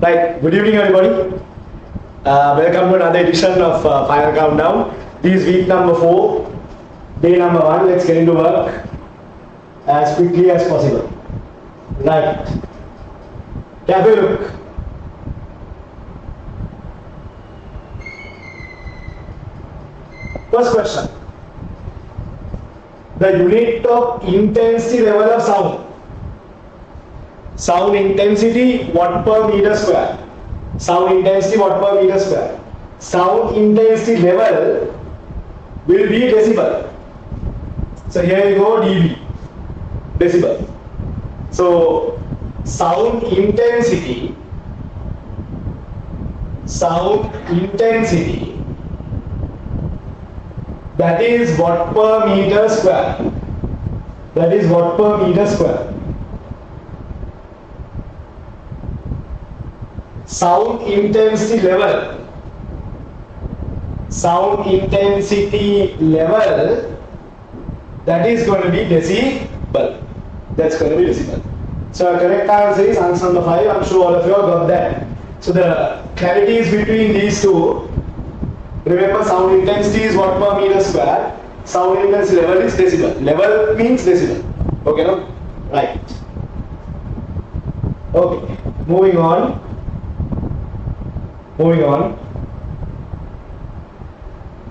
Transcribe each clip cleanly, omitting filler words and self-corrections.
Right, good evening everybody. Welcome to another edition of Final Countdown. This is week number 4, day number 1. Let's get into work as quickly as possible. Right. Have a look. First question. The unit of intensity level of sound. Sound intensity watt per meter square. Sound intensity watt per meter square. Sound intensity level will be decibel. So here you go dB, decibel. So sound intensity that is watt per meter square. That is watt per meter square. Sound intensity level that is going to be decibel. That's going to be decibel. So correct answer is answer number 5. I'm sure all of you have got that. So the clarity is between these two. Remember, sound intensity is watt per meter square. Sound intensity level is decibel. Level means decibel. Okay, no? Right. Okay. Moving on.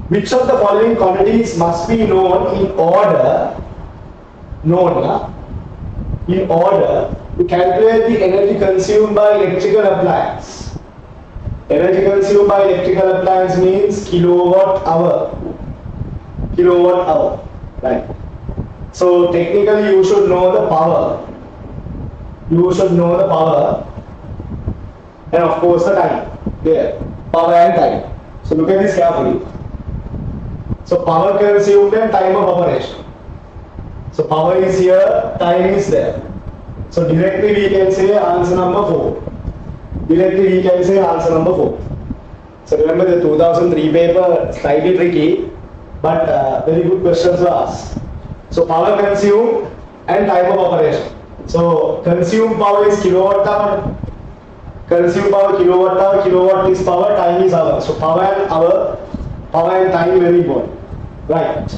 Which of the following quantities must be known in order to calculate the energy consumed by electrical appliance? Energy consumed by electrical appliance means kilowatt hour. Right. So technically you should know the power. And of course the time. There. Power and time. So look at this carefully. So power consumed and time of operation. So power is here, time is there. So directly we can say answer number 4. So remember the 2003 paper, slightly tricky, but very good questions were asked. So power consumed and time of operation. So consumed power is kilowatt hour. Consumed power kilowatt hour, kilowatt is power, time is hour. So power and hour, power and time very important. Right.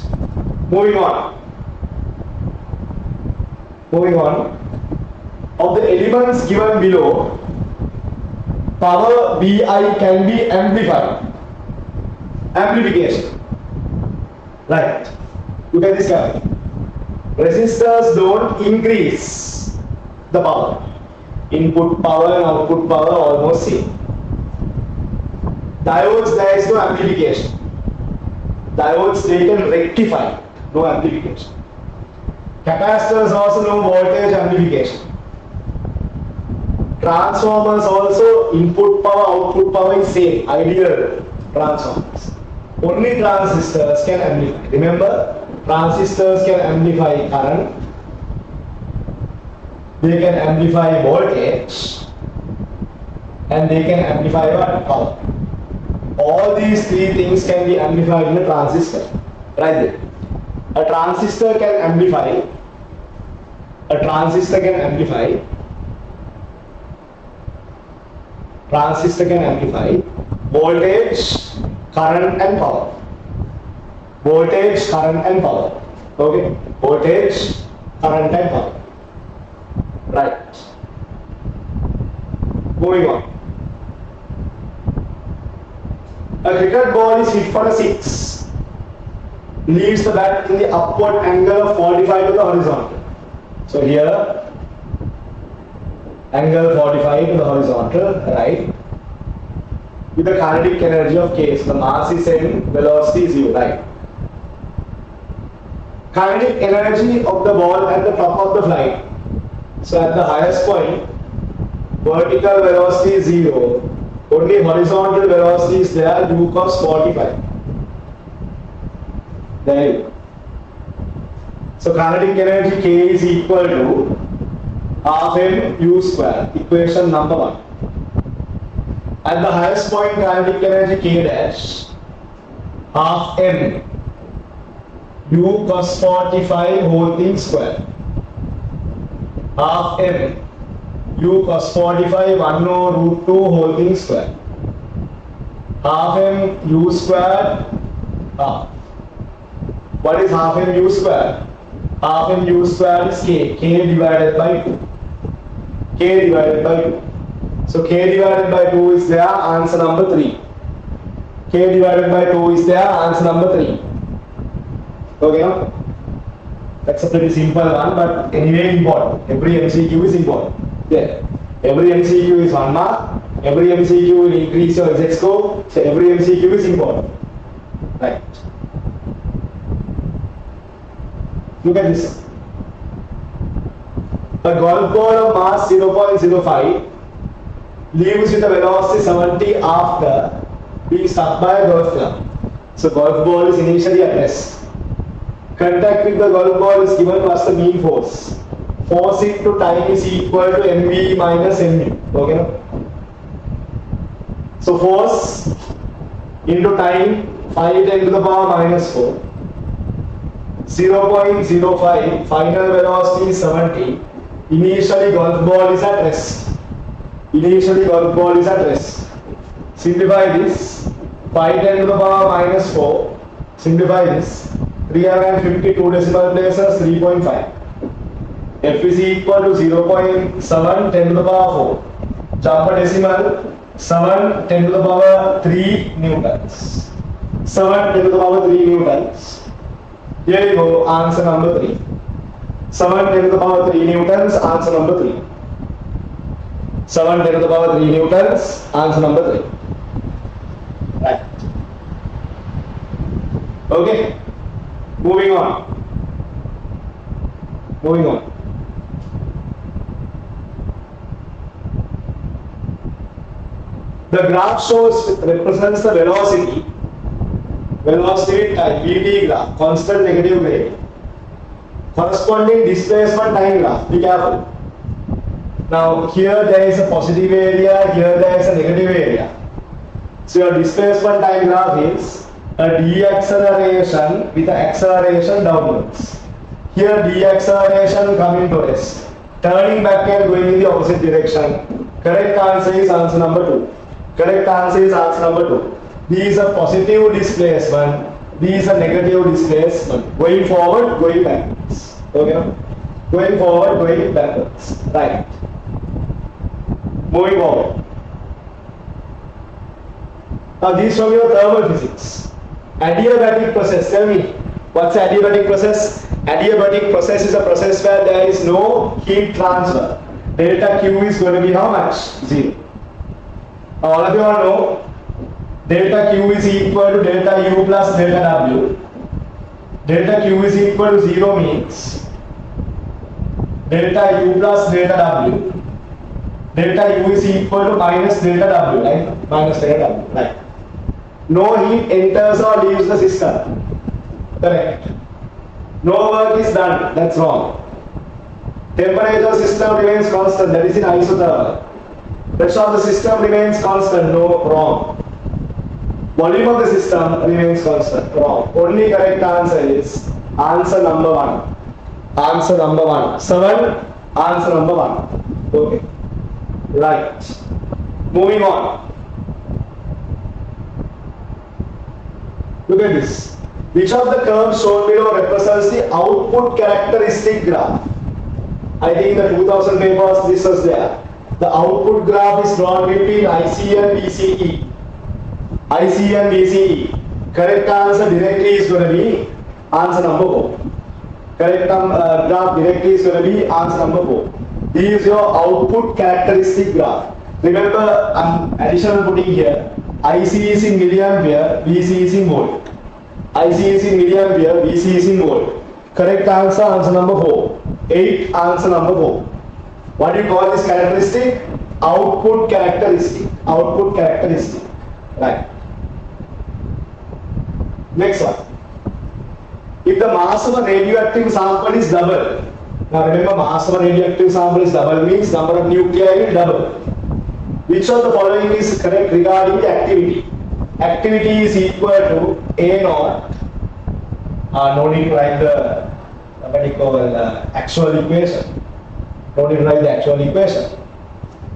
Moving on. Of the elements given below, power VI can be amplified. Amplification. Right. Look at this guy. Resistors don't increase the power. Input power and output power almost same. Diodes, there is no amplification. Diodes, they can rectify, no amplification. Capacitors also no voltage amplification. Transformers also, input power, output power is same, ideal transformers. Only transistors can amplify. Remember, transistors can amplify current, they can amplify voltage, and they can amplify what? Power. All these three things can be amplified in a transistor. Right there. A transistor can amplify voltage, current and power. Okay? Voltage, current and power. Right. Moving on. A cricket ball is hit for a 6. Leaves the bat in the upward angle of 45 to the horizontal. So here, angle 45 to the horizontal, right? With the kinetic energy of K. So the mass is m, velocity is u, right? Kinetic energy of the ball at the top of the flight. So at the highest point, vertical velocity is 0. Only horizontal velocity is there, u cos 45. There you go. So kinetic energy K is equal to half m u square. Equation number 1. At the highest point, kinetic energy K dash, half m u cos 45 whole thing square. Half m u cos 45 1 over root 2 whole thing square. Half m u square half. What is half m u square? Half m u square is k divided by 2. K divided by 2. So k divided by 2 is there, answer number 3. K divided by 2 is there, answer number 3. Okay, no? That's a pretty simple one, but anyway important. Every MCQ is important. There. Every MCQ is 1 mark. Every MCQ will increase your Z score. So every MCQ is important. Right. Look at this. A golf ball of mass 0.05 leaves with a velocity 70 after being struck by a golf club. So golf ball is initially at rest. Contact with the golf ball is given as the mean force. Force into time is equal to mv minus mu. Okay, no? So force into time 5 10 to the power minus 4. 0.05 final velocity is 70. Initially golf ball is at rest. Initially golf ball is at rest. Simplify this. 5 10 to the power minus 4. Simplify this. 352 decimal places 3.5. F is equal to 0.7 10 to the power 4. Jump a decimal 7 10 to the power 3 newtons. 7 10 to the power 3 newtons. Here you go, answer number 3. 7 10 to the power 3 newtons, answer number 3. 7 10 to the power 3 newtons, answer number 3. Right. Okay. Moving on. Moving on. The graph represents the velocity time, vt graph, constant negative gradient. Corresponding displacement time graph, be careful. Now here there is a positive area, here there is a negative area. So your displacement time graph is a deceleration with an acceleration downwards. Here deceleration coming to rest, turning back and going in the opposite direction. Correct answer is answer number 2. Correct answer is answer number 2. This is a positive displacement, this is a negative displacement. Going forward, going backwards. Okay? Going forward, going backwards. Right. Moving forward. Now this from your thermal physics. Adiabatic process. Tell me, what's adiabatic process? Adiabatic process is a process where there is no heat transfer. Delta Q is going to be how much? 0. All of you all know delta Q is equal to delta U plus delta W. Delta Q is equal to 0 means delta U plus delta W. Delta U is equal to minus delta W, right? Minus delta W, right? No heat enters or leaves the system. Correct. No work is done. That's wrong. Temperature system remains constant. That is in isothermal. Pressure of the system remains constant. No, wrong. Volume of the system remains constant. Wrong. Only correct answer is answer number 1. Answer number 1. 7. Answer number 1. Okay. Right. Moving on. Look at this. Which of the curves shown below represents the output characteristic graph? I think the 2000 papers this was there. The output graph is drawn between IC and VCE. IC and VCE. Correct answer directly is going to be answer number 4. Correct graph directly is going to be answer number 4. This is your output characteristic graph. Remember, I'm additional putting here. IC is in milliampere, VC is in volt. IC is in milliampere, VC is in volt. Correct answer, answer number 4. 8, answer number 4. What do you call this characteristic? Output characteristic. Output characteristic. Right. Next one. If the mass of a radioactive sample is double. Now remember, mass of a radioactive sample is double means number of nuclei will double. Which of the following is correct regarding the activity? Activity is equal to A naught. No need to write the what you call actual equation. No need to write the actual equation.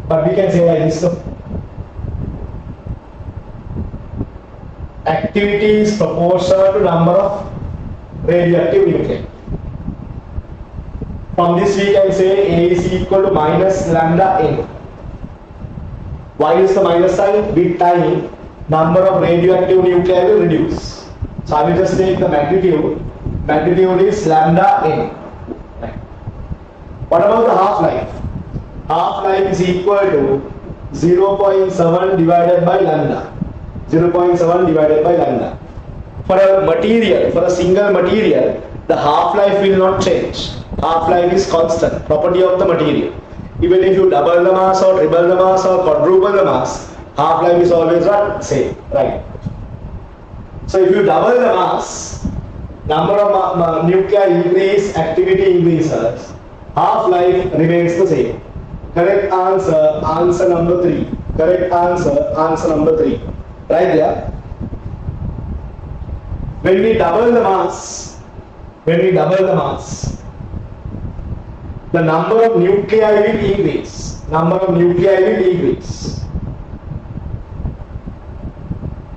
But we can say like this. So, activity is proportional to number of radioactive nuclei. From this we can say A is equal to minus lambda n. Why is the minus sign? With time, number of radioactive nuclei will reduce. So I will just take the magnitude. Magnitude is lambda n. What about the half-life? Half-life is equal to 0.7 divided by lambda. 0.7 divided by lambda. For a material, for a single material, the half-life will not change. Half-life is constant, property of the material. Even if you double the mass or triple the mass or quadruple the mass, half-life is always what? Same, right? So if you double the mass, number of nuclei increase, activity increases, half-life remains the same. Correct answer, answer number 3. Correct answer, answer number 3. Right there. When we double the mass, the number of nuclei will increase. Number of nuclei will decrease.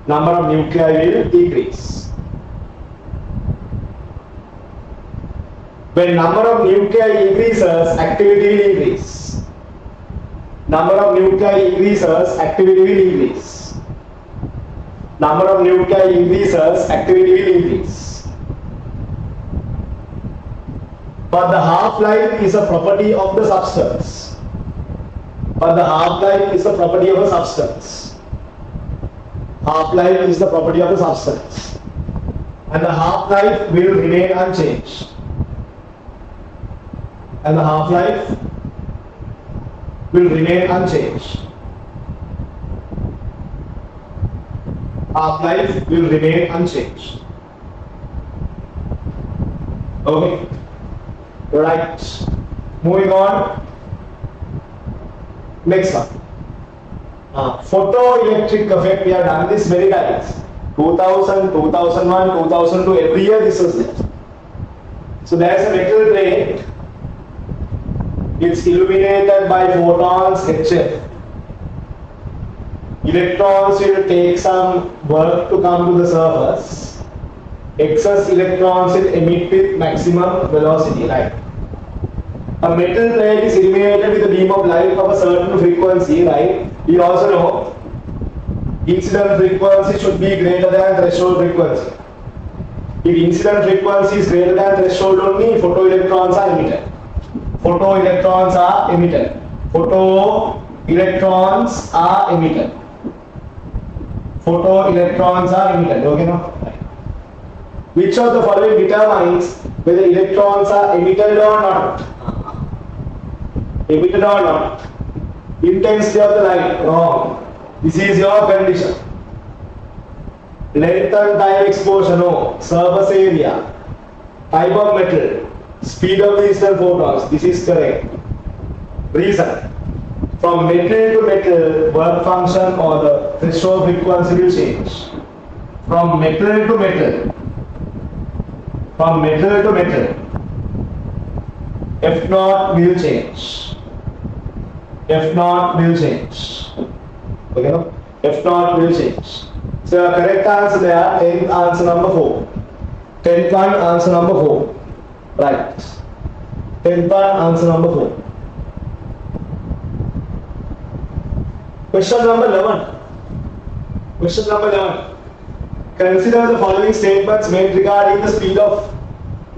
Number of nuclei will decrease. When number of nuclei increases, activity will increase. Number of nuclei increases, activity will increase. Number of nuclei increases, activity will increase. But the half-life is a property of the substance. But the half-life is the property of a substance. Half-life is the property of the substance. And the half-life will remain unchanged. And the half-life will remain unchanged. Half-life will remain unchanged. Okay. Right. Moving on. Next one. Photoelectric effect. We have done this many times. 2000, 2001, 2002. Every year this is there. So there is a metal plate. It's illuminated by photons HF. Electrons will take some work to come to the surface. Excess electrons will emit with maximum velocity, right? A metal plate is illuminated with a beam of light of a certain frequency, right? We also know incident frequency should be greater than threshold frequency. If incident frequency is greater than threshold only, photoelectrons are emitted. Photoelectrons are emitted. Photoelectrons are emitted. Photoelectrons are emitted. Okay, now? Which of the following determines whether electrons are emitted or not? Emitted or not? Intensity of the light, wrong. This is your condition. Length and time exposure, no. Surface area, type of metal, speed of the incident photons, this is correct. Reason: from metal to metal, work function or the threshold frequency will change. From metal to metal, from metal to metal, F naught will change. F naught will change. Okay, no? F naught will change. So the correct answer there, 10th answer number 4. 10th one, answer number 4. Right. 10th one, answer number 4. Question number 11. Question number 11. Consider the following statements made regarding the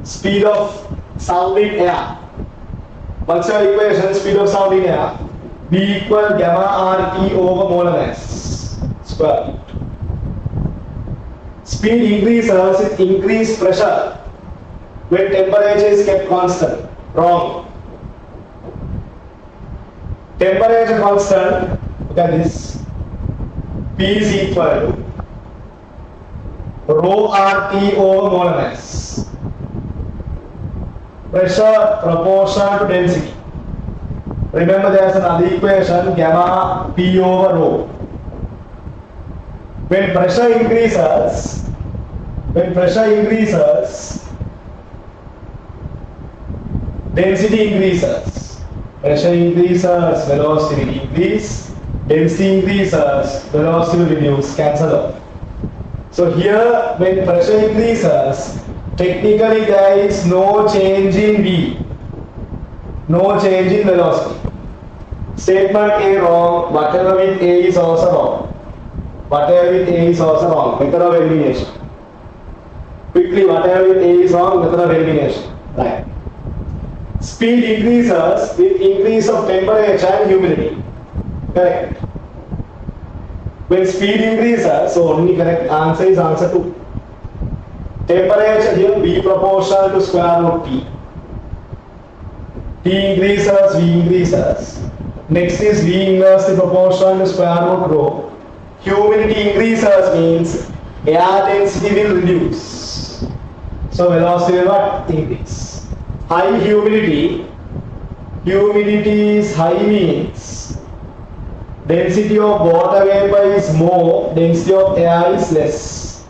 speed of sound in air. What's your equation? Speed of sound in air. B equal gamma RT over molar mass square. Speed increases with increased pressure when temperature is kept constant. Wrong. Temperature constant. Look at this. P is equal to rho RT over molar mass. Pressure proportional to density. Remember there is another equation, gamma P over rho. When pressure increases, density increases. Pressure increases, velocity will increase. Density increases, velocity will reduce, cancel off. So here, when pressure increases, technically there is no change in V, no change in velocity. Statement A wrong, whatever with A is also wrong. Whatever with A is also wrong, method of elimination. Quickly, whatever with A is wrong, method of elimination. Right. Speed increases with increase of temperature and humidity. Correct. When speed increases, so only correct answer is answer 2. Temperature here V proportional to square root T. T increases, V increases. Next is V inversely proportional to square root rho. Humidity increases means air density will reduce. So velocity will what? Increase. High humidity. Humidity is high means density of water vapor is more, density of air is less.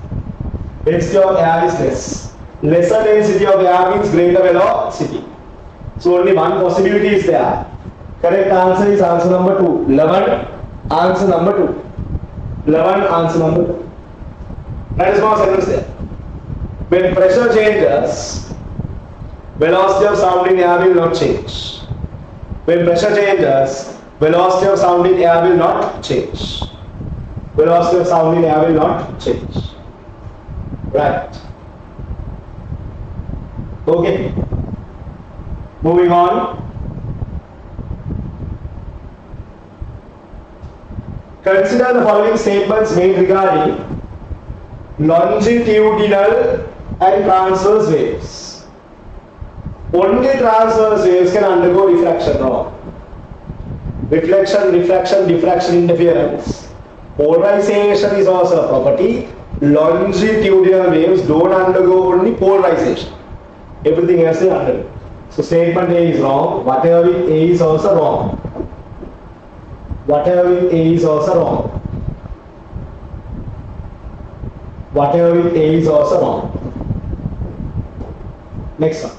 Density of air is less. Lesser density of air means greater velocity. So only one possibility is there. Correct answer is answer number 2. 11, answer number 2. 11, answer number 2. That is one sentence there. When pressure changes, velocity of sound in air will not change. When pressure changes, velocity of sound in air will not change. Velocity of sound in air will not change. Right. Okay. Moving on. Consider the following statements made regarding longitudinal and transverse waves. Only transverse waves can undergo refraction, wrong. Reflection, refraction, diffraction, interference. Polarization is also a property. Longitudinal waves don't undergo only polarization. Everything else is undergo. So statement A is wrong. Whatever with A is also wrong. Whatever with A is also wrong. Whatever with A is also wrong. Next one.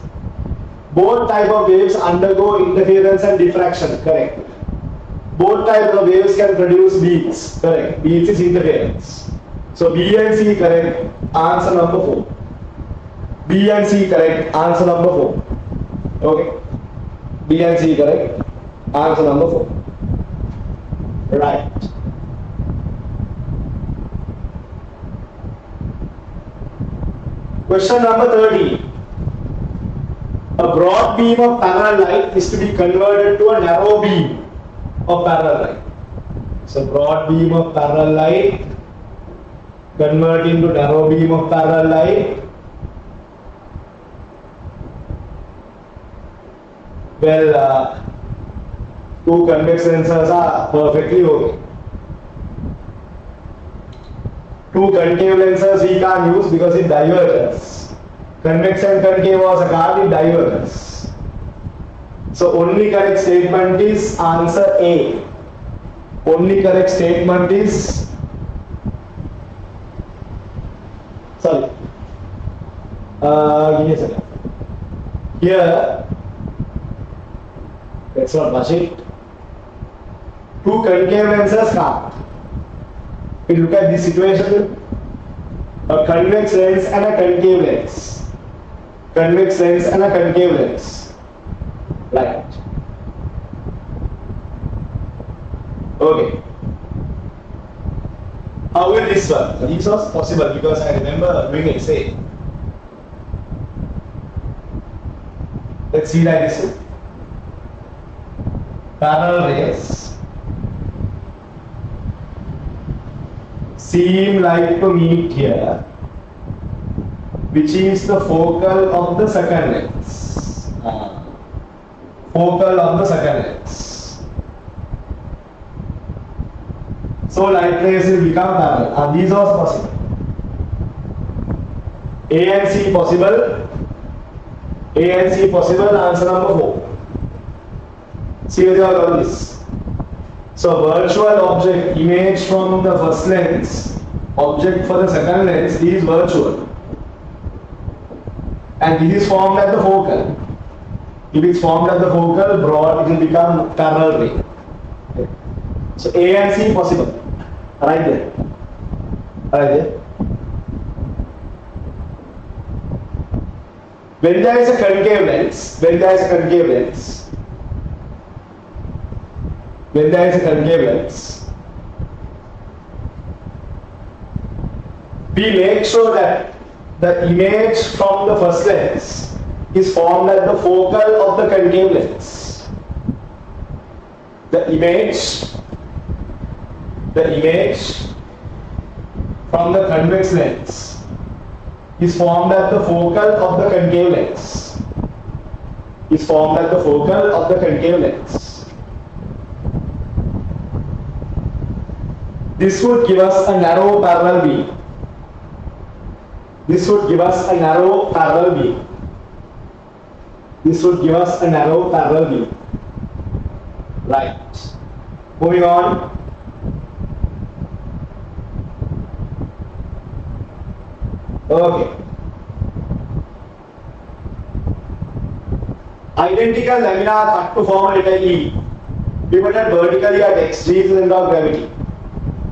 Both type of waves undergo interference and diffraction. Correct. Both types of waves can produce beats. Correct. Beats is interference. So B and C correct. Answer number 4. B and C correct. Answer number 4. Okay. B and C correct. Answer number 4. Right. Question number 30. A broad beam of parallel light is to be converted to a narrow beam of parallel light. So broad beam of parallel light convert into narrow beam of parallel light. Well, two convex lenses are perfectly okay. Two concave lenses we can't use because it diverges. Convex and concave was a card, it diverges. So only correct statement is answer A. Only correct statement is, sorry, give me a second. Here, let's not rush it. Two concave lenses can't. We look at this situation, a convex lens and a concave lens. Convex lens and a concave lens. Right. Okay. How will this work? This was possible because I remember doing it. Say, let's see like this. Parallel rays seem like to meet here, which is the focal of the second lens. Focal of the second lens. So light rays will become parallel. These are possible. A and C possible. A and C possible. Answer number 4. See what you have done this. So virtual object image from the first lens, object for the second lens is virtual. And this is formed at the focal. If it's formed at the focal, broad, it will become parallel ray. Okay. So A and C possible. Right there. Right there. When there is a concave lens, we make sure that the image from the first lens is formed at the focal of the concave lens. The image from the convex lens is formed at the focal of the concave lens. This would give us a narrow parallel beam. Right. Moving on. Okay. Identical lamina cut to form a letter E, pivoted vertically at extreme center of gravity.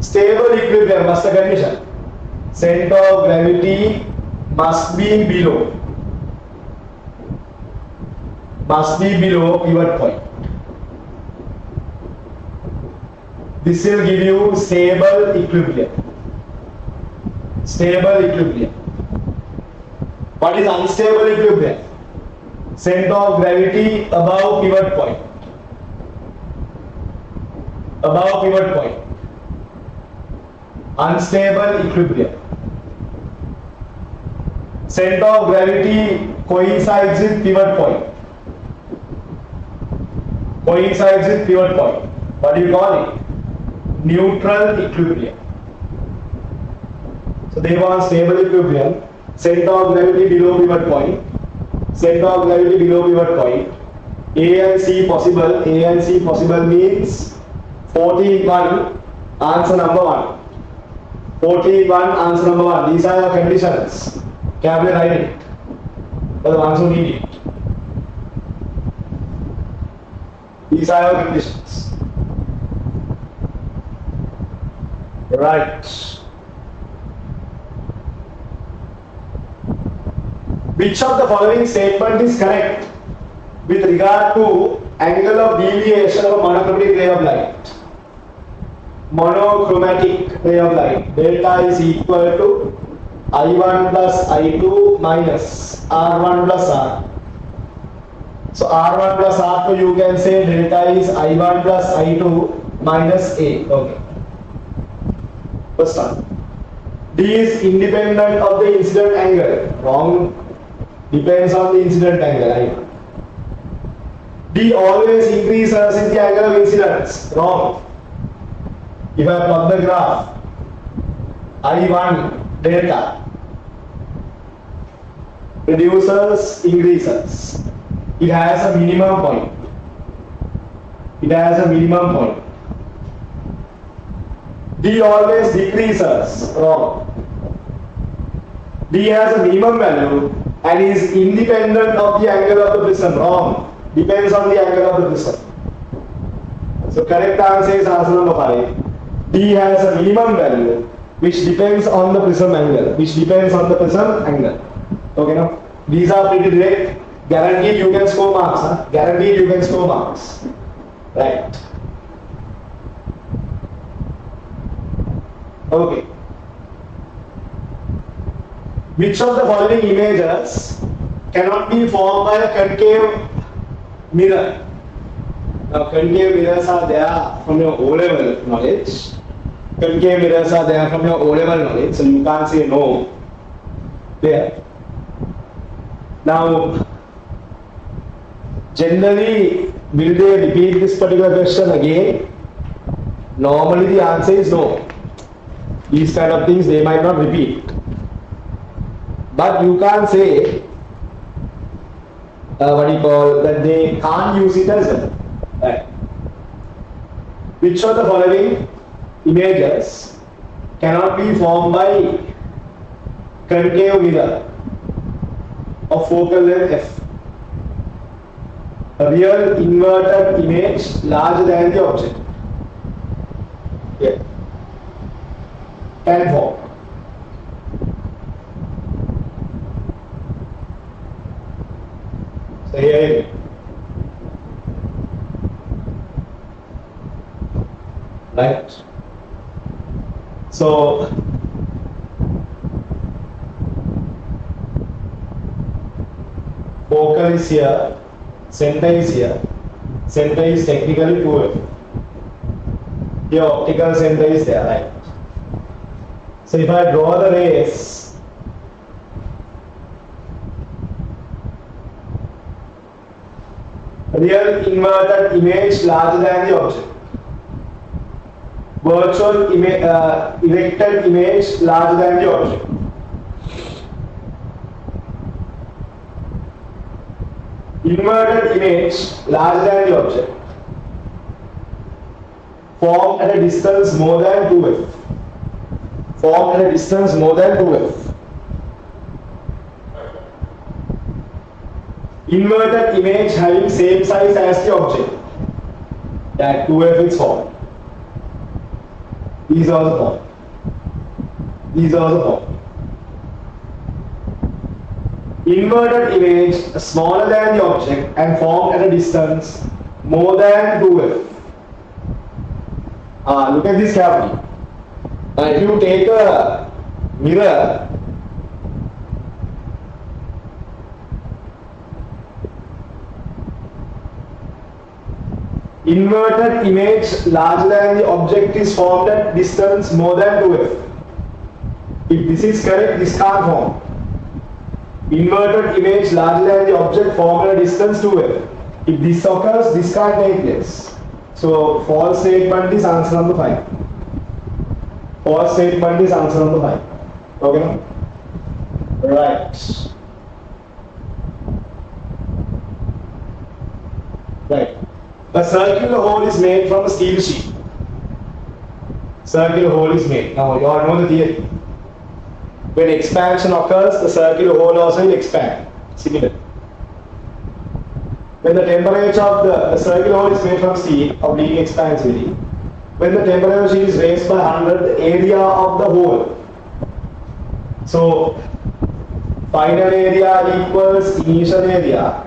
Stable equilibrium, what's the condition? Center of gravity must be below pivot point. This will give you stable equilibrium. What is unstable equilibrium? Center of gravity above pivot point. Unstable equilibrium. Center of gravity coincides with pivot point. What do you call it? Neutral equilibrium. So they want stable equilibrium. Center of gravity below pivot point. A and C possible means 14-1, answer number 1. 14-1, answer number 1. These are your conditions. Carefully write it for the ones who need it. These are your conditions. Right. Which of the following statement is correct with regard to angle of deviation of a monochromatic ray of light? Delta is equal to I1 plus I2 minus R1 plus R. So R1 plus R2, you can say delta is I1 plus I2 minus A. Okay. First one. D is independent of the incident angle. Wrong. Depends on the incident angle. D always increases in the angle of incidence. Wrong. If I plot the graph, I1 delta reduces, increases. It has a minimum point. D always decreases. Wrong. D has a minimum value and is independent of the angle of the prism. Wrong. Depends on the angle of the prism. So correct answer is answer number 5. D has a minimum value which depends on the prism angle. Okay, now these are pretty direct. Guaranteed you can score marks. Right. Okay. Which of the following images cannot be formed by a concave mirror? Now concave mirrors are there from your O-level knowledge. So you can't say no. There. Now, generally, will they repeat this particular question again? Normally the answer is no. These kind of things they might not repeat. But you can't say that they can't use it as well. Right. Which of the following images cannot be formed by concave mirror of focal length f? A real inverted image larger than the object. Yeah. Can form. So here. Right. So focal is here, center is here. Center is technically 2F. Here optical center is there, right? So if I draw the rays, real inverted image larger than the object. Virtual erected image larger than the object. Inverted image larger than the object. Formed at a distance more than 2F. Formed at a distance more than 2F. Inverted image having same size as the object. That 2F is formed. These are the form. These are the form. Inverted image smaller than the object and formed at a distance more than 2F. Look at this carefully. If you take a mirror, inverted image larger than the object is formed at distance more than 2F. If this is correct, this can't form. Inverted image larger than the object formed at a distance 2F. If this occurs, this can't take place. So false statement is answer number 5. False statement is answer number 5. Okay? Right. Right. A circular hole is made from a steel sheet. Circular hole is made. Now you all know the theory. When expansion occurs, the circular hole also will expand. Similar. When the temperature of the circular hole is made from steel of linear expansivity, when the temperature is raised by 100, the area of the hole. So final area equals initial area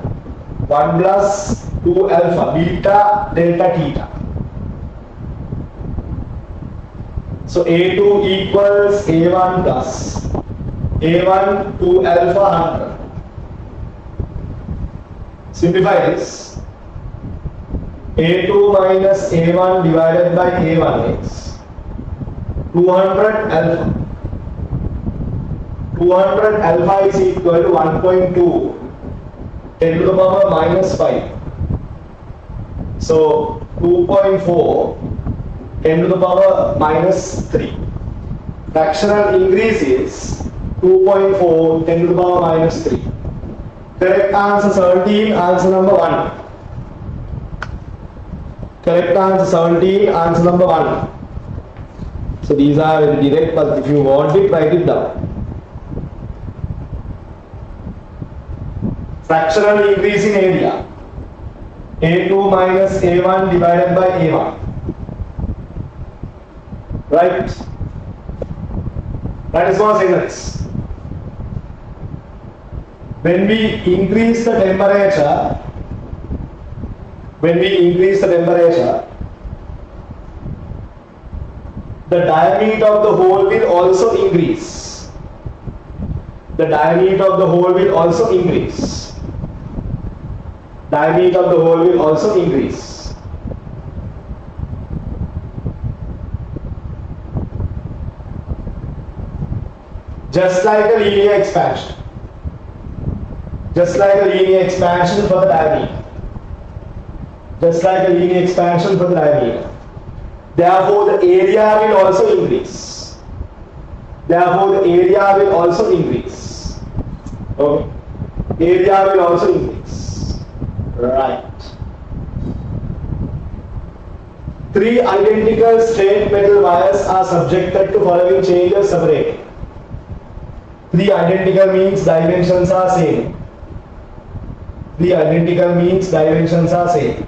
1 plus 2 alpha beta delta theta. So A2 equals A1 plus A1 2 alpha 100. Simplify this. A2 minus A1 divided by A1 is 200 alpha. 200 alpha is equal to 1.2 10 to the power minus 5. So 2.4 10 to the power minus 3. Fractional increase is 2.4 10 to the power minus 3. Correct answer 17, answer number 1. Correct answer 17, answer number 1. So these are very direct, but if you want it, write it down. Fractional increase in area. A2 minus A1 divided by A1. Right? That is what seconds. When we increase the temperature, the diameter of the hole will also increase. The diameter of the hole will also increase. Diameter of the hole will also increase. Just like a linear expansion. Just like a linear expansion for the diameter. Just like a linear expansion for the diameter. Therefore, the area will also increase. Therefore, the area will also increase. Okay. Area will also increase. Right. 3 identical straight metal wires are subjected to following changes separately. 3 identical means dimensions are same. The identical means dimensions are same.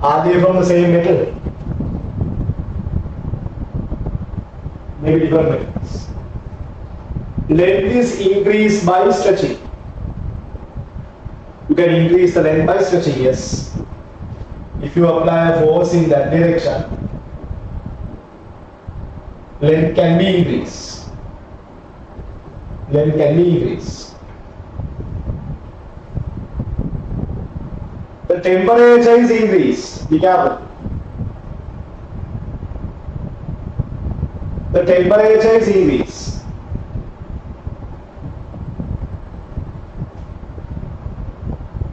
Are they from the same metal? Maybe different metals. Length is increased by stretching. You can increase the length by stretching, yes. If you apply a force in that direction, length can be increased. Length can be increased. The temperature is increased. Be careful. The temperature is increased.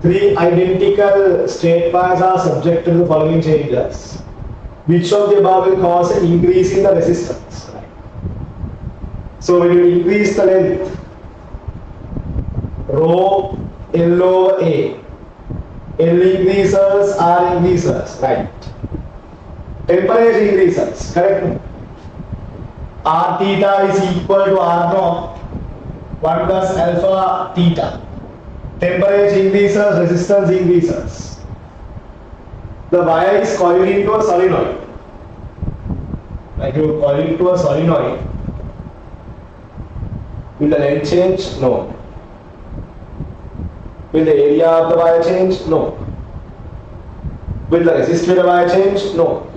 Three identical straight bars are subject to the following changes. Which of the above will cause an increase in the resistance? So when you increase the length, rho L over A, L increases, R increases, right? Temperature increases, correct? R theta is equal to R naught, 1 plus alpha theta. Temperature increases, resistance increases. The wire is coiled into a solenoid. Like you coil into a solenoid. Will the length change? No. Will the area of the wire change? No. Will the resistance of the wire change? No.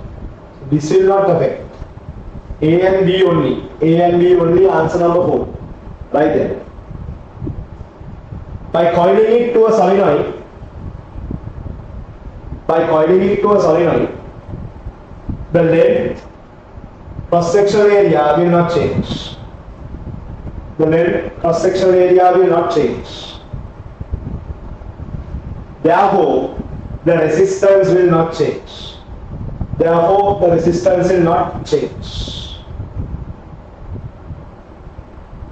This will not affect. A and B only. A and B only, answer number 4. Right there. By coiling it to a solenoid, the length, cross-sectional area will not change. The length, cross-sectional area will not change. Therefore, the resistance will not change. Therefore, the resistance will not change.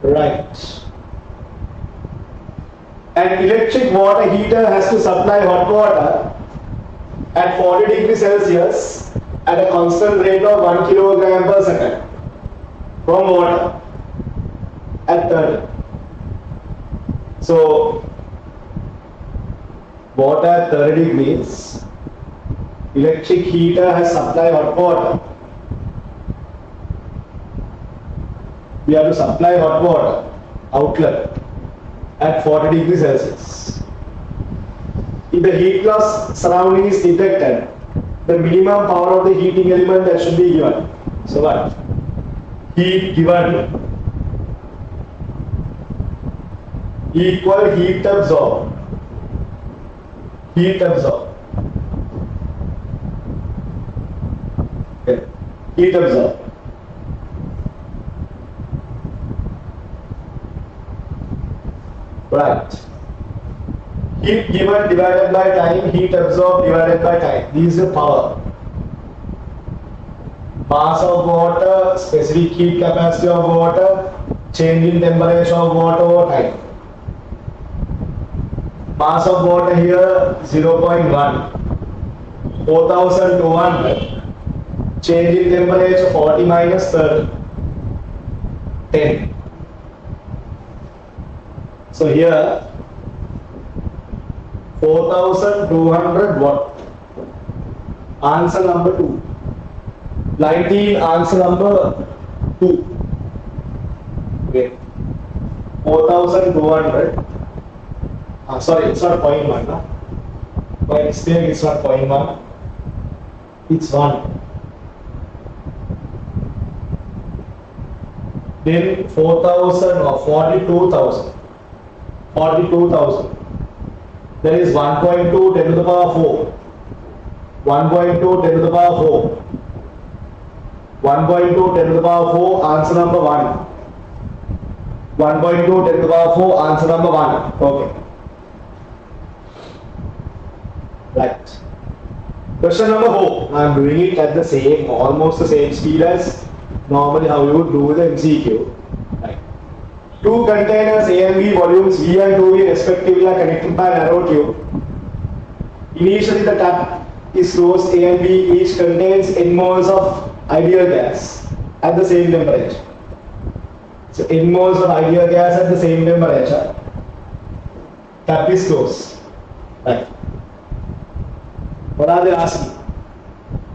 Right. An electric water heater has to supply hot water at 40 degrees Celsius at a constant rate of 1 kilogram per second from water at 30. So, water at 30 degrees, electric heater has supplied hot water. We have to supply hot water outlet at 40 degrees Celsius. If the heat loss surrounding is detected, the minimum power of the heating element that should be given. So what? Heat given equal heat absorbed. Heat absorbed. Okay. Heat absorbed. Right. Heat given divided by time, heat absorbed divided by time. This is the power. Mass of water, specific heat capacity of water, change in temperature of water over time. Mass of water here 0.1, 4200. Change in temperature 40 minus 30, 10. So here 4200 watt. Answer number 2. 19, answer number 2. Okay. 4200. Sorry, it's not 0.1. No? By mistake, it's not 0.1. It's 1. Then 4000 or 42,000. 42,000. There is 1.2 10 to the power 4. 1.2 10 to the power 4. 1.2 10 to the power 4, answer number 1. 1.2 10 to the power 4, answer number 1. Okay. Right. Question number 4. I am doing it at the same, almost the same speed as normally how you would do the MCQ. Right. Two containers A and B, volumes V and 2V respectively are connected by a narrow tube. Initially the tap is closed. A and B each contains n moles of ideal gas at the same temperature. So n moles of ideal gas at the same temperature. Tap is closed. Right. What are they asking?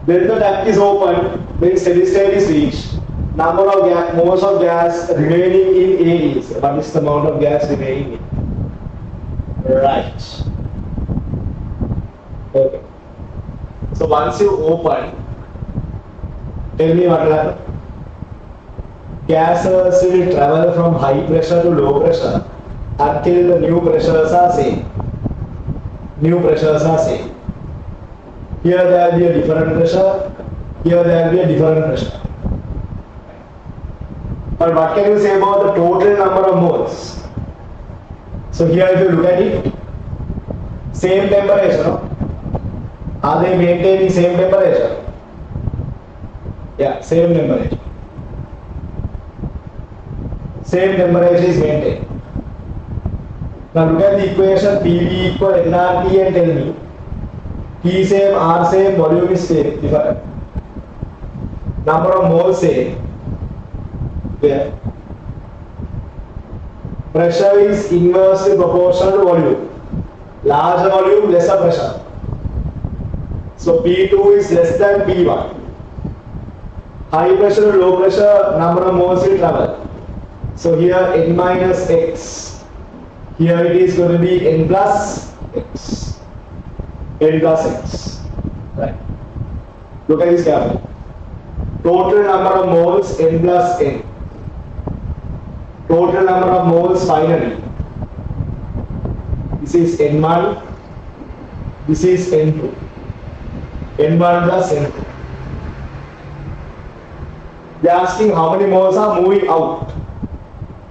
When the tap is open, when steady state is reached, number of gas, moles of gas remaining in A is, what is the amount of gas remaining in? Right. Okay. So once you open, tell me what will happen. Gases will travel from high pressure to low pressure until the new pressures are same. New pressures are same. Here there will be a different pressure, here there will be a different pressure. But what can you say about the total number of moles? So here if you look at it, same temperature, no? Are they maintaining same temperature? Yeah, same temperature. Same temperature is maintained. Now look at the equation PV equal nRT and tell me P same, R same, volume is same, different. Number of moles same. Where? Pressure is inversely proportional to volume. Larger volume, lesser pressure. So P2 is less than P1. High pressure to low pressure, number of moles will travel. So here n minus x. Here it is going to be n plus x. N plus x. Right. Look at this carefully. Total number of moles n plus n. Total number of moles finally. This is n1. This is n2. n1 plus n2. They are asking how many moles are moving out.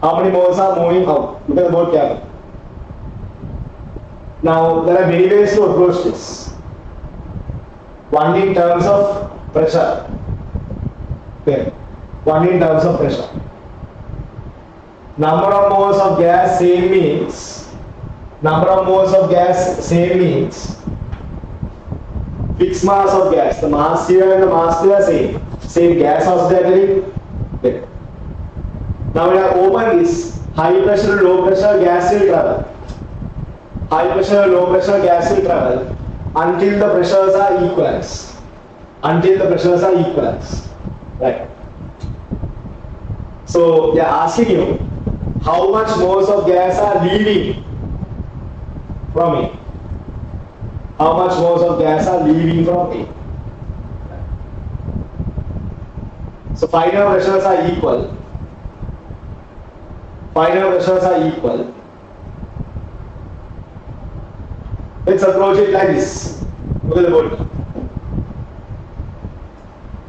How many moles are moving out? Look at the board carefully. Now, there are many ways to approach this. One in terms of pressure. Okay. One in terms of pressure. Number of moles of gas same means. Number of moles of gas same means. Fixed mass of gas. The mass here and the mass here same. Same gas oscillating. Okay. Now we have opened this. High pressure to low pressure gas will travel. High pressure, low pressure gas will travel until the pressures are equals. Until the pressures are equals. Right. So they are asking you how much moles of gas are leaving from it. How much moles of gas are leaving from it. So final pressures are equal. Final pressures are equal. Let's approach it like this. Look at the board.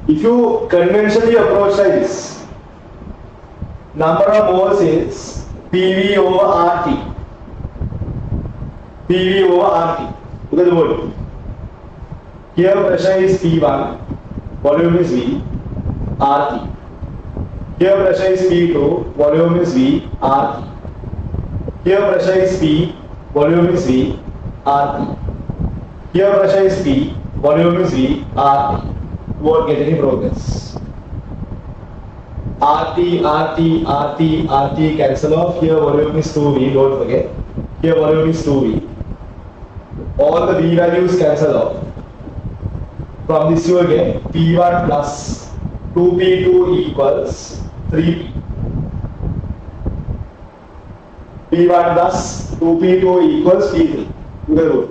If you conventionally approach like this, number of moles is PV over RT. PV over RT. Look at the board. Here pressure is P1, volume is V, RT. Here pressure is P2, volume is V, RT. Here pressure is P, volume is V, RT. Here pressure is P, volume is V, RT. Won't get any progress. RT, RT, RT, RT cancel off. Here volume is 2V, don't forget. Here volume is 2V. All the V values cancel off. From this you will get P1 plus 2P2 equals 3P. P1 plus 2P2 equals P3. Look at the board.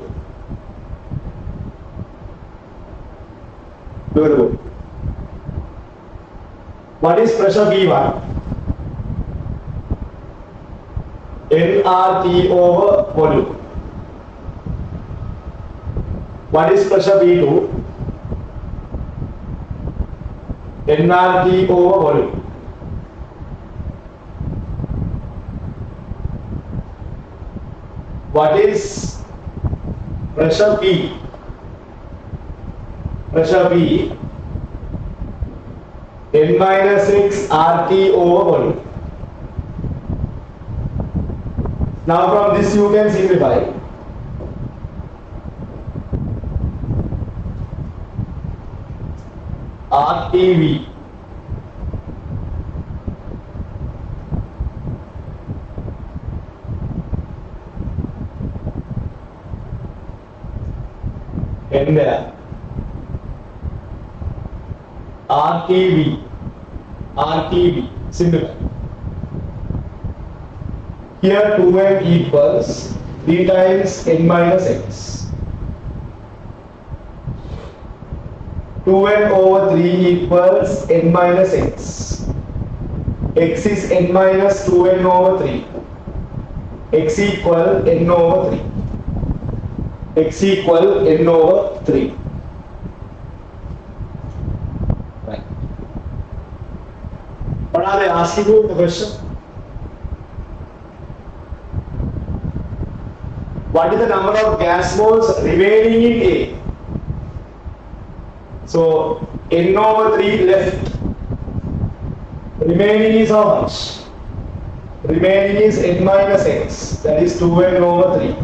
Look at the board. What is pressure P1? nRT over volume. What is pressure P2? nRT over volume. What is pressure P? Pressure P n minus 6 RT over volume. Now from this you can simplify. RTV RTV, RTV, similar. Here 2n equals 3 times n minus x. 2n over 3 equals n minus x. X is n minus 2n over 3. X equal n over 3. X equal n over 3. Right. What are they asking you in the question? What is the number of gas moles remaining in A? So n over 3 left. Remaining is how much? Remaining is n minus x. That is 2n over 3.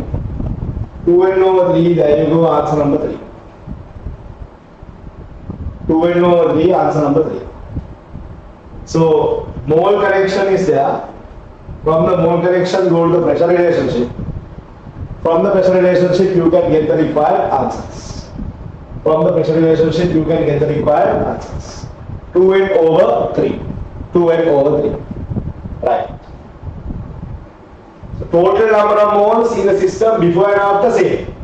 2n over 3, there you go, answer number 3. 2n over 3, answer number 3. So mole correction is there. From the mole correction, go to the pressure relationship. From the pressure relationship, you can get the required answers. From the pressure relationship, you can get the required answers. 2n over 3. 2n over 3. Right. So total number of moles in the system before and after same.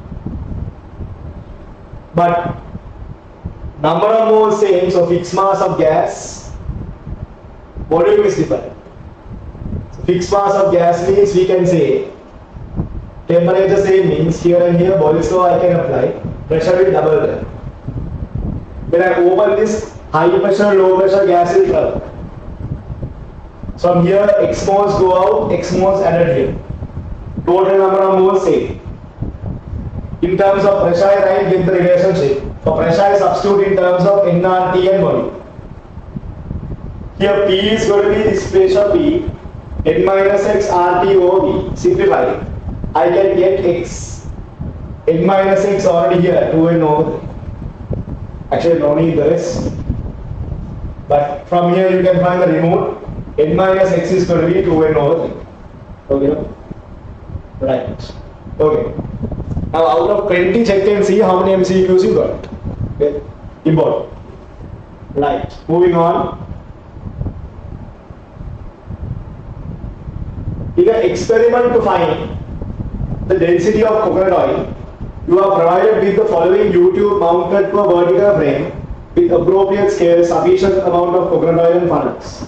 But number of moles same, so fixed mass of gas, volume is different. So fixed mass of gas means we can say temperature same means here and here Boyle's law I can apply, pressure will double there. When I open this, high pressure, low pressure gas will travel. From here x moles go out, x moles added here. Total number of moles same. In terms of pressure I write with the relationship. For pressure I substitute in terms of nRT and volume. Here P is going to be this pressure P, n minus x RT over V. Simplify. I can get x. N minus x already here, 2n over 3. Actually, no need the rest. But from here you can find the remote. N minus x is going to be 2n over 3. Okay, no? Right. Okay. Now out of 20, check and see how many MCQs you got. Okay. Important. Right. Moving on. In an experiment to find the density of coconut oil, you are provided with the following U-tube mounted to a vertical frame with appropriate scale, sufficient amount of coconut oil and funnels.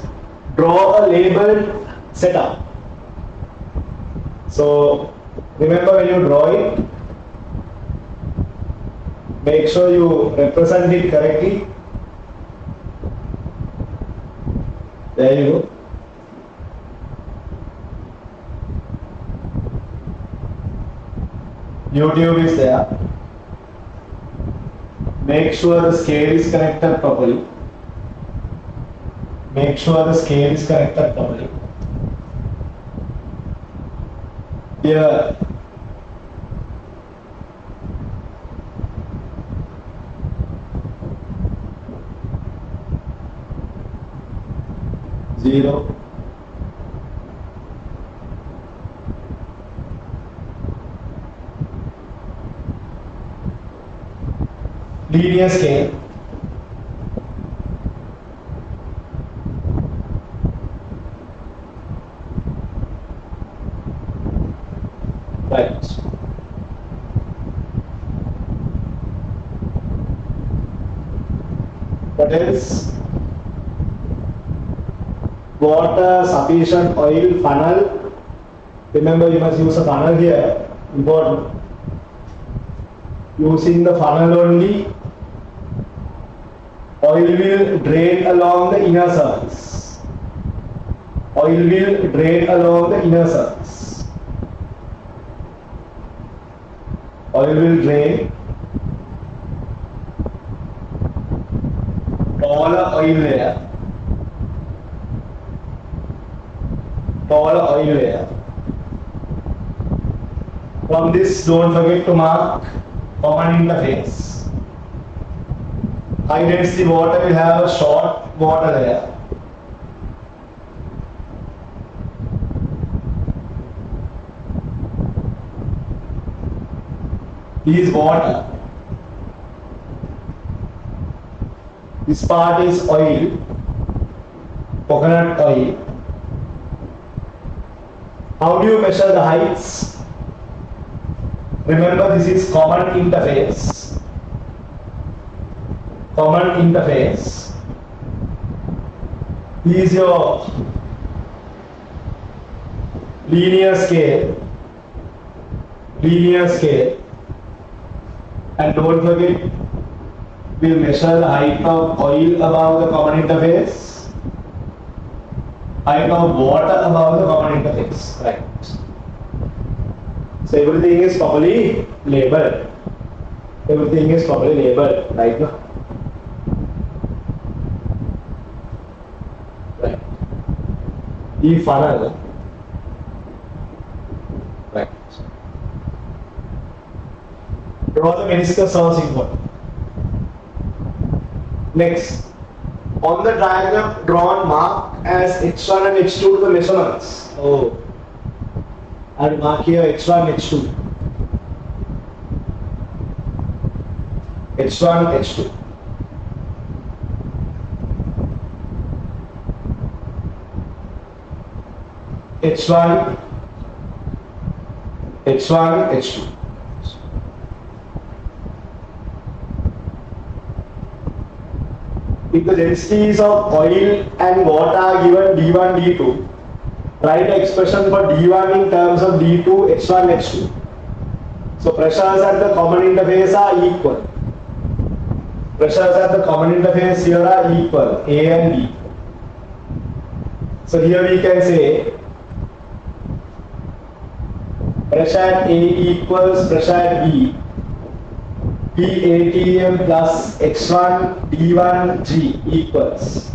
Draw a labeled setup. So remember, when you draw it, make sure you represent it correctly. There you go. YouTube is there. Make sure the scale is connected properly. Make sure the scale is connected properly. Here, zero. Linear scale. Right. What else? Water, sufficient oil, funnel. Remember, you must use a funnel here. Important. Using the funnel only, oil will drain along the inner surface. Oil will drain along the inner surface. Oil will drain. Taller oil layer. Taller oil layer. From this, don't forget to mark common interface. High density water will have a short water layer. Is water. This part is oil, coconut oil. How do you measure the heights? Remember, this is common interface. Common interface. This is your linear scale. Linear scale. And don't forget, we'll measure the height of oil above the common interface, height of water above the common interface, right? So everything is properly labeled. Everything is properly labeled, right now. Right. The funnel, right. Draw the meniscus source input. Next, on the diagram drawn, mark as H1 and H2 to the measurements. Oh, and mark here H1, H2. H1, H2. H1, H1, H2. If the densities of oil and water are given D1, D2, write the expression for D1 in terms of D2, H1, H2. So pressures at the common interface are equal. Pressures at the common interface here are equal, A and B. So here we can say pressure at A equals pressure at B. PATM plus H1 D1G equals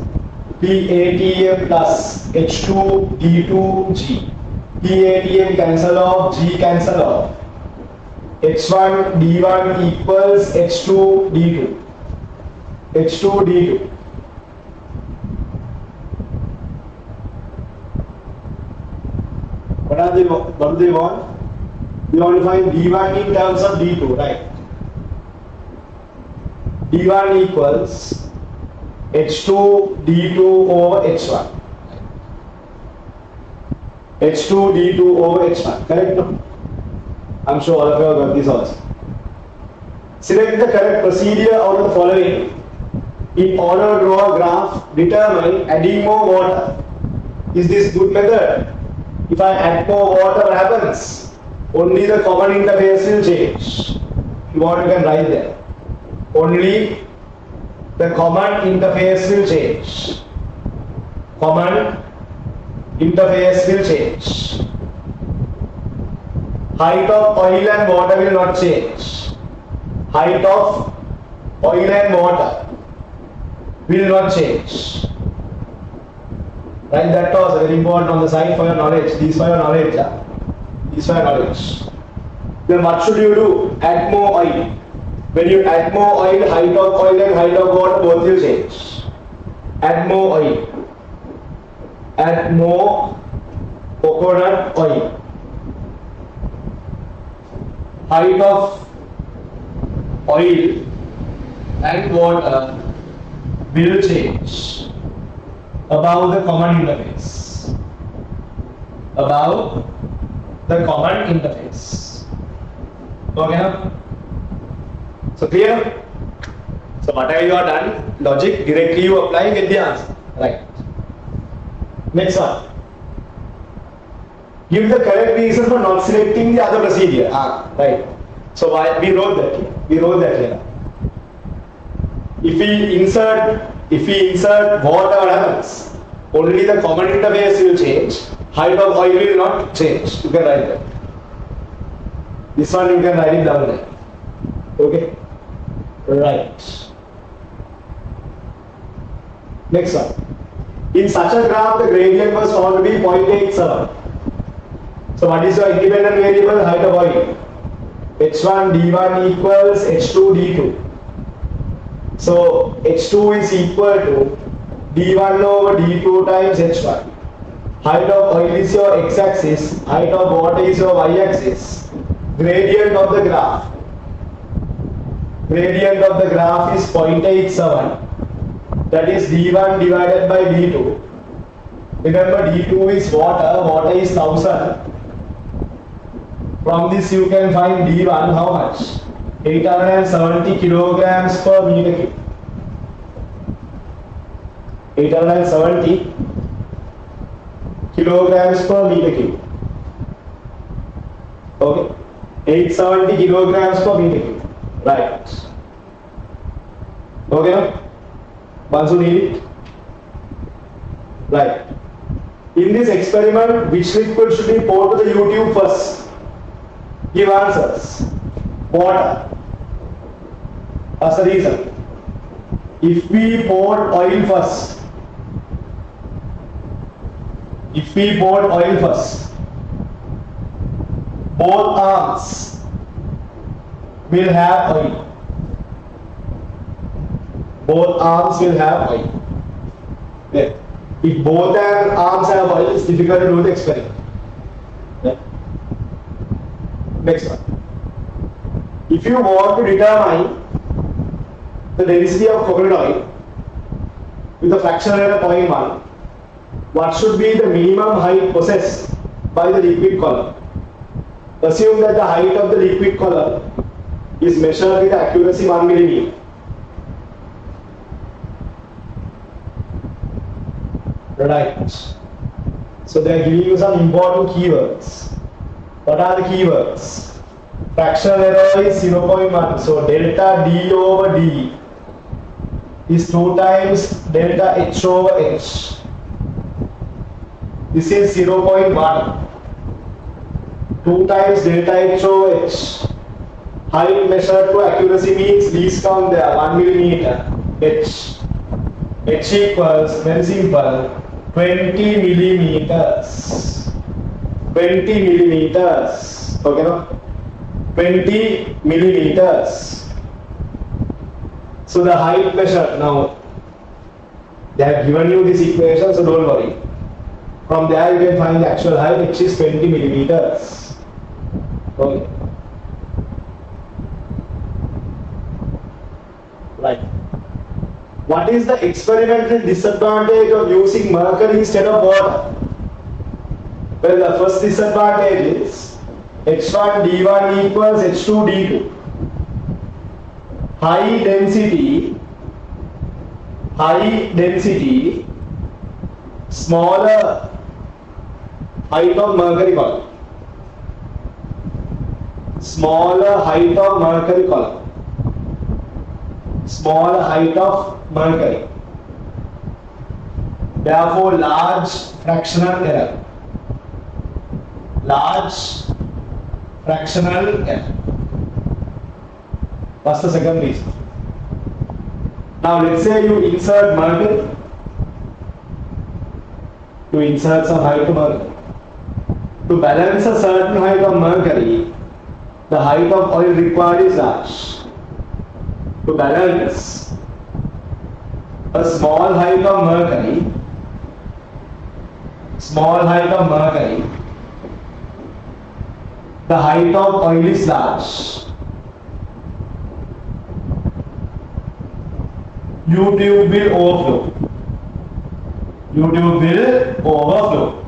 PATM plus H2 D2G. PATM cancel off, G cancel off. H1 D1 equals H2 D2. H2 D2. What do they want? We want to find D1 in terms of D2, right? D1 equals H2 D2 over H1. H2 D2 over H1. Correct? No? I'm sure all of you have got this also. Select the correct procedure out of the following. In order to draw a graph, determine adding more water. Is this good method? If I add more water, what happens? Only the common interface will change. If you want, you can write there. Only the common interface will change. Common interface will change. Height of oil and water will not change. Height of oil and water will not change. Right, that was very important on the side for your knowledge. These for your knowledge. These for your knowledge. Then what should you do? Add more oil. When you add more oil, height of oil and height of water both will change. Add more oil. Add more coconut oil. Height of oil and water will change above the common interface. Above the common interface. Okay now? So clear? So whatever you are done, logic directly you apply, get the answer. Right. Next one. Give the correct reason for not selecting the other procedure. Right. So why we wrote that here. We wrote that here. If we insert water, what happens? Only the common interface will change. Height of oil will not change. You can write that. This one you can write it down there. Okay. Right. Next one. In such a graph, the gradient was found to be 0.87. So what is your independent variable? Height of oil. H1 D1 equals H2 D2. So H2 is equal to D1 over D2 times H1. Height of oil is your x-axis. Height of water is your y-axis. Gradient of the graph. Gradient of the graph is 0.87. that is d1 divided by d2. Remember d2 is water is 1000. From this you can find d1 how much? 870 kilograms per meter cube. 870 kilograms per meter cube. Okay, 870 kilograms per meter cube. Right. Okay, once you need it. Right. In this experiment, which liquid should be poured to the U-tube first? Give answers. Water. That's the reason. If we poured oil first, both arms will have oil. Both arms will have oil. Yeah. If both arms have oil, it's difficult to do the experiment. Yeah. Next one. If you want to determine the density of coconut oil with a fraction rate of 0.1, what should be the minimum height possessed by the liquid column? Assume that the height of the liquid column is measured with accuracy 1 millimeter. Right. So they are giving you some important keywords. What are the keywords? Fractional error is 0.1. So delta D over D is 2 times delta H over H. This is 0.1. 2 times delta H over H. Height measured to accuracy means least count there, 1 millimeter. H. H equals, very simple, 20 millimeters. 20 millimeters. Okay, no? 20 millimeters. So the height measured, now they have given you this equation, so don't worry. From there you can find the actual height, which is 20 millimeters. Okay. Right. What is the experimental disadvantage of using mercury instead of water? Well, the first disadvantage is H1 D1 equals H2 D2. High density, smaller height of mercury column. Smaller height of mercury column. Smaller height of mercury. Therefore, large fractional error. Large fractional error. What's the second reason? Now, let's say you insert mercury. You insert some height of mercury. To balance a certain height of mercury, the height of oil required is large. To balance a small height of mercury, the height of oil is large. U-tube will overflow.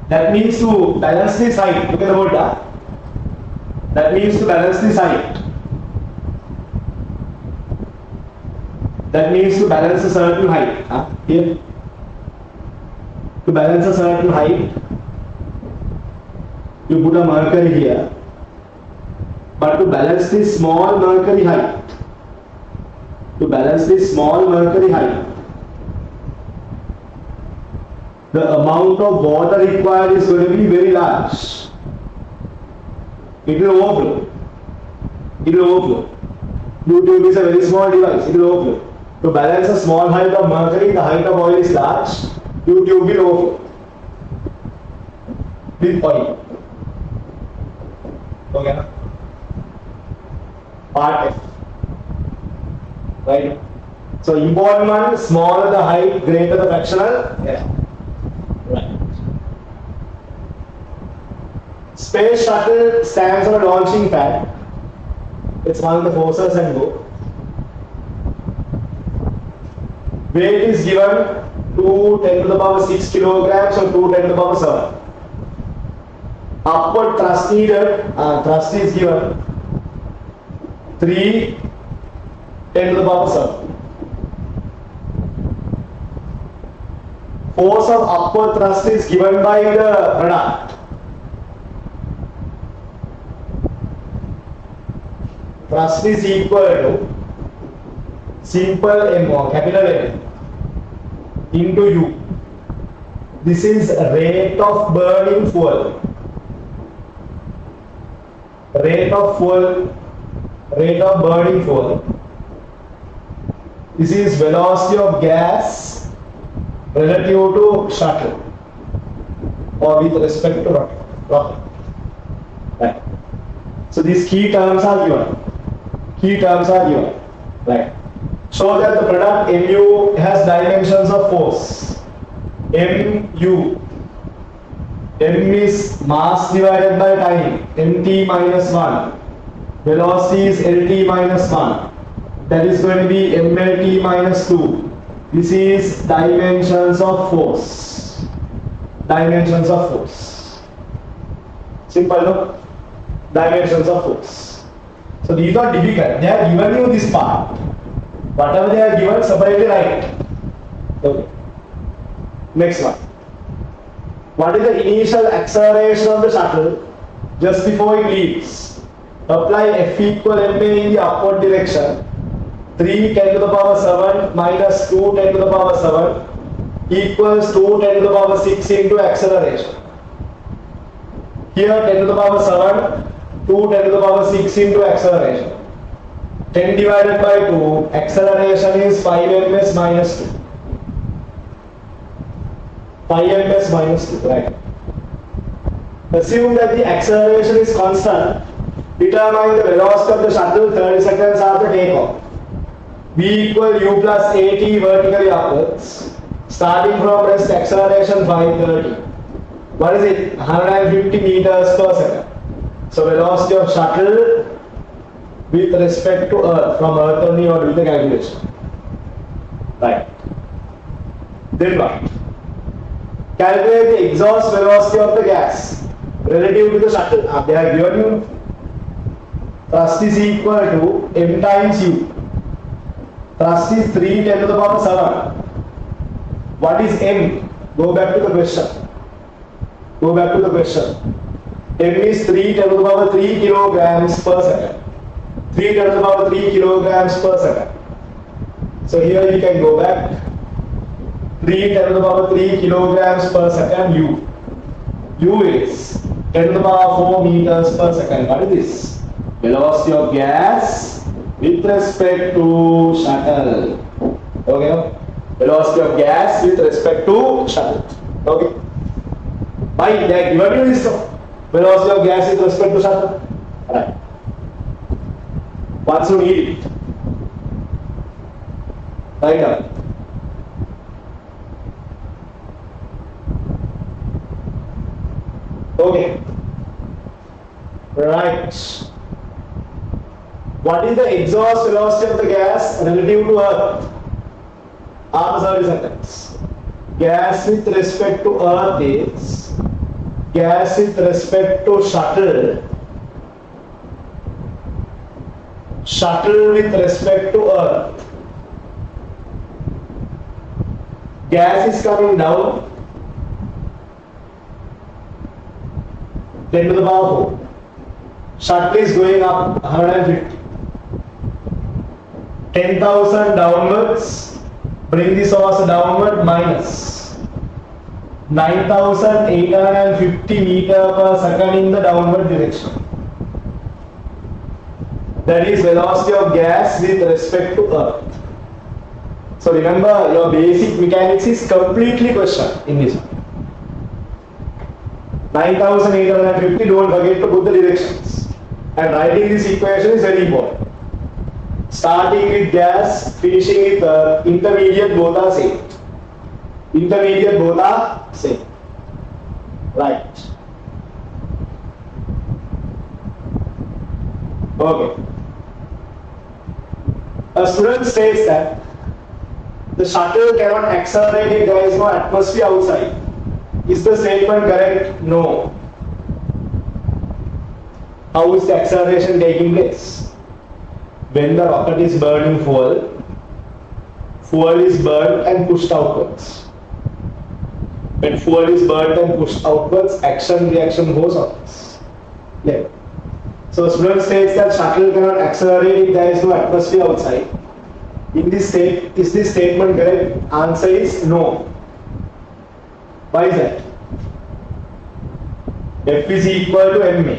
That means to balance this height, look at the word. That means to balance this height. That means to balance a certain height. Here. To balance a certain height, you put a mercury here. But to balance this small mercury height, the amount of water required is going to be very large. It will overflow. U-tube is a very small device. It will overflow. To balance a small height of mercury, the height of oil is large. U-tube will overflow with oil. Okay. Part F. Right. So important one: smaller the height, greater the fractional error. Right. Space shuttle stands on a launching pad. It's one of the forces and go. Weight is given 2 10 to the power 6 kilograms or 2 10 to the power 7. Upward thrust needed, thrust is given 3 10 to the power 7. Force of upward thrust is given by the product. Thrust is equal to simple M or capital M into U. This is rate of burning fuel. Rate of burning fuel. This is velocity of gas relative to shuttle or with respect to rocket. Right. So these key terms are given. Right. Show that the product Mu has dimensions of force. Mu. M is mass divided by time. Mt minus 1. Velocity is Lt minus 1. That is going to be Mlt minus 2. This is dimensions of force. Simple, no? Dimensions of force. So these are difficult. They have given you this part. Whatever they are given, separately write. Okay. Next one. What is the initial acceleration of the shuttle just before it leaves? Apply F equal ma in the upward direction. 3 10 to the power 7 minus 2 10 to the power 7 equals 2 10 to the power 6 into acceleration. Here 10 to the power 7, 2 10 to the power 6 into acceleration. 10 divided by 2, acceleration is 5 ms minus 2. 5 ms minus 2, right? Assume that the acceleration is constant. Determine the velocity of the shuttle 30 seconds after takeoff. V equal U plus AT vertically upwards. Starting from rest, acceleration 530. What is it? 150 meters per second. So velocity of shuttle with respect to Earth, from Earth only or with the calculation. Right. Then what? Calculate the exhaust velocity of the gas relative to the shuttle. They have given you thrust is equal to M times U. Thrust is 3 10 to the power 7. What is M? Go back to the question. M is 3 10 to the power 3 kilograms per second. 3 10 to the power 3 kilograms per second. So here you can go back. 3 10 to the power 3 kilograms per second U. U is 10 to the power 4 meters per second. What is this? Velocity of gas with respect to shuttle. Okay? Velocity of gas with respect to shuttle. Okay? Why? They are given you this velocity of gas with respect to shuttle. Right. Once you need it. Write down. Okay. Right. What is the exhaust velocity of the gas relative to Earth? After 30 seconds. Gas with respect to Earth is gas with respect to shuttle. Shuttle with respect to Earth. Gas is coming down. 10 to the power 4. Shuttle is going up 150. 10,000 downwards. Bring the source downward minus 9,850 meter per second in the downward direction. That is velocity of gas with respect to Earth. So remember, your basic mechanics is completely questioned in this one. 9,850, don't forget to put the directions. And writing this equation is very important. Starting with gas, finishing with Earth, intermediate both are same. Right. Okay. A student states that the shuttle cannot accelerate if there is no atmosphere outside. Is the statement correct? No. How is the acceleration taking place? When the rocket is burning fuel, fuel is burned and pushed outwards. When fuel is burned and pushed outwards, action reaction goes outwards. Yeah. So student states that shuttle cannot accelerate if there is no atmosphere outside. In this state, is this statement correct? Answer is no. Why is that? F is equal to ma.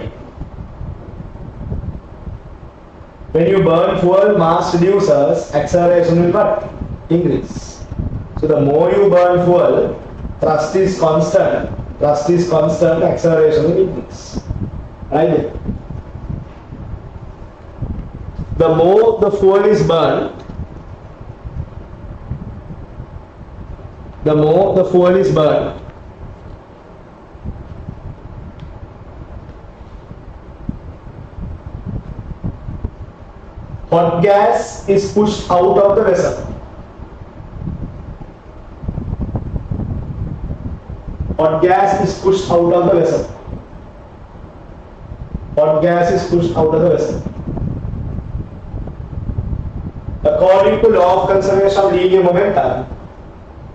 When you burn fuel, mass reduces, acceleration will what? Increase. So the more you burn fuel, thrust is constant, acceleration will increase. Right? The more the fuel is burned, hot gas is pushed out of the vessel. Hot gas is pushed out of the vessel. Hot gas is pushed out of the vessel. According to law of conservation of linear momentum,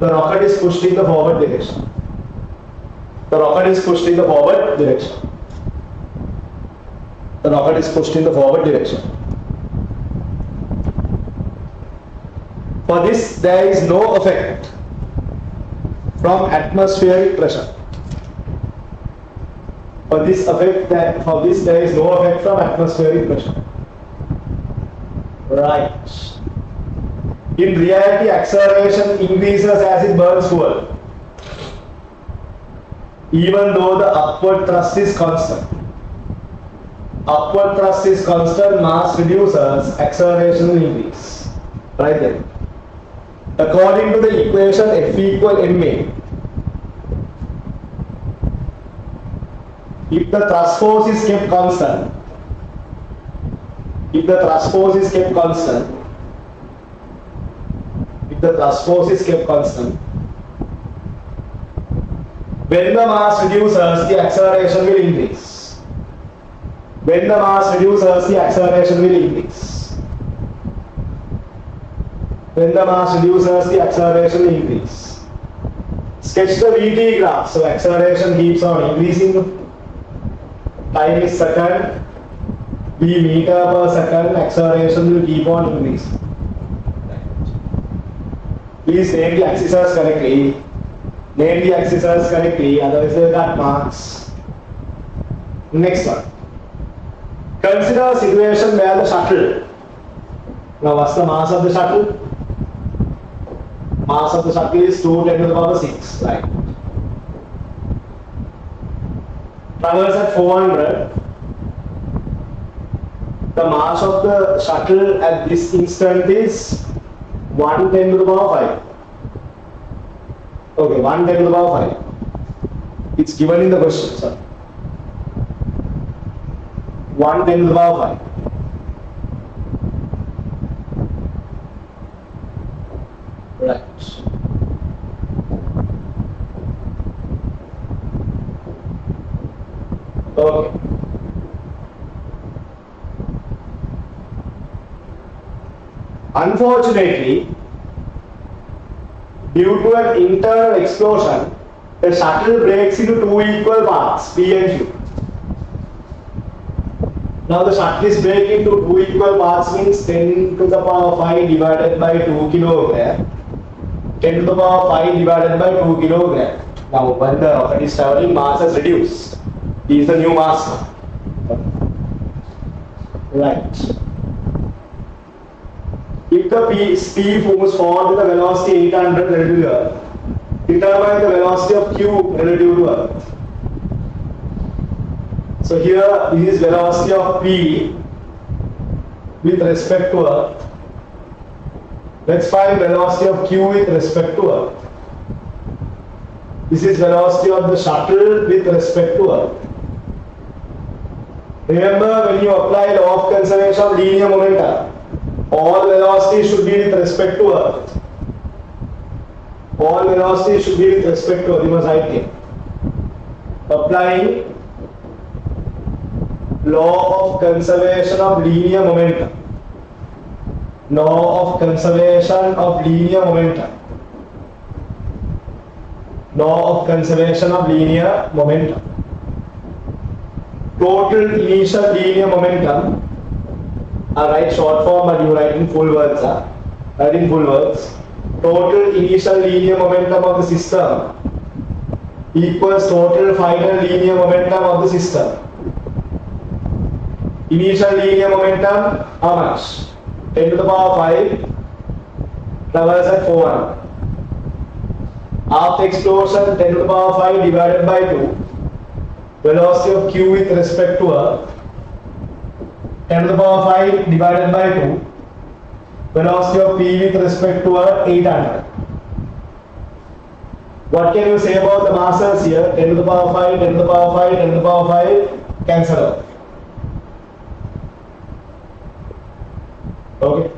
the rocket is pushed in the forward direction. The rocket is pushed in the forward direction. The rocket is pushed in the forward direction. For this, there is no effect from atmospheric pressure. For this, there is no effect from atmospheric pressure. Right. In reality, acceleration increases as it burns fuel, even though the upward thrust is constant. Upward thrust is constant, mass reduces, acceleration will increase. Right there. According to the equation F equal ma, if the thrust force is kept constant, when the mass reduces, the acceleration will increase. When the mass reduces, the acceleration will increase. When the mass reduces, the acceleration will increase. Sketch the Vt graph. So acceleration keeps on increasing. Time is second. V meter per second. Acceleration will keep on increasing. Please name the axes correctly. Otherwise they will cut marks. Next one. Consider a situation where the shuttle. Now what's the mass of the shuttle? Mass of the shuttle is 2 10 to the power 6. Right. Travels at 400. The mass of the shuttle at this instant is 1 10 to the power 5. Okay, 1 10 to the power 5. It's given in the question, sir. 1 10 to the power 5. Right. Okay. Unfortunately, due to an internal explosion, the shuttle breaks into two equal parts, P and Q. Now the shuttle is breaking into two equal parts means 10 to the power 5 divided by 2 kilogram. 10 to the power 5 divided by 2 kilogram. Now when the rocket is traveling, mass has reduced. This is the new mass. Right. If the speed moves forward with the velocity 800 relative to Earth, determine the velocity of Q relative to Earth. So here this is velocity of P with respect to Earth. Let's find velocity of Q with respect to Earth. This is velocity of the shuttle with respect to Earth. Remember, when you apply law of conservation of linear momentum, all velocity should be with respect to Earth. all velocities should be with respect to, you must write here. Applying law of conservation of linear momentum. Law of conservation of linear momentum. Law of conservation of linear momentum. Total initial linear momentum. I write short form, but you write in full words. Write in full words. Total initial linear momentum of the system equals total final linear momentum of the system. Initial linear momentum, how much? 10 to the power 5 travels at 400. After explosion, 10 to the power 5 divided by 2. Velocity of q with respect to Earth. 10 to the power 5 divided by 2. Velocity of p with respect to Earth, 800. What can you say about the masses here? 10 to the power 5, 10 to the power 5, 10 to the power 5, cancel out. Okay.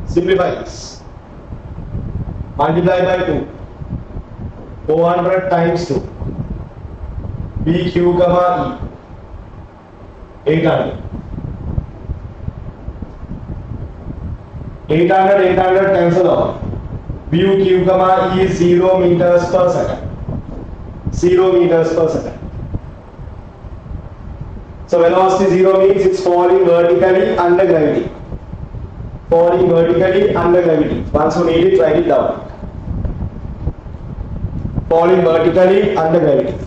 Simplify this. Multiply by 2. 400 times 2. B Q comma E. 800. 800 cancel out. Bu Q comma E is 0 meters per second. 0 meters per second. So velocity 0 means it's falling vertically under gravity. Falling vertically under gravity. Once you need it, write it down. Falling vertically under gravity.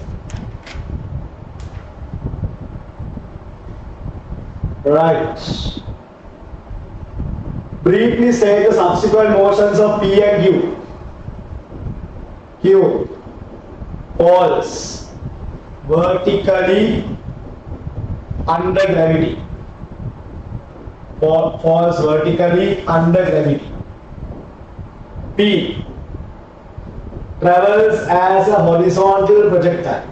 Right. Briefly state the subsequent motions of P and Q. Q falls vertically under gravity. Falls vertically under gravity. P travels as a horizontal projectile.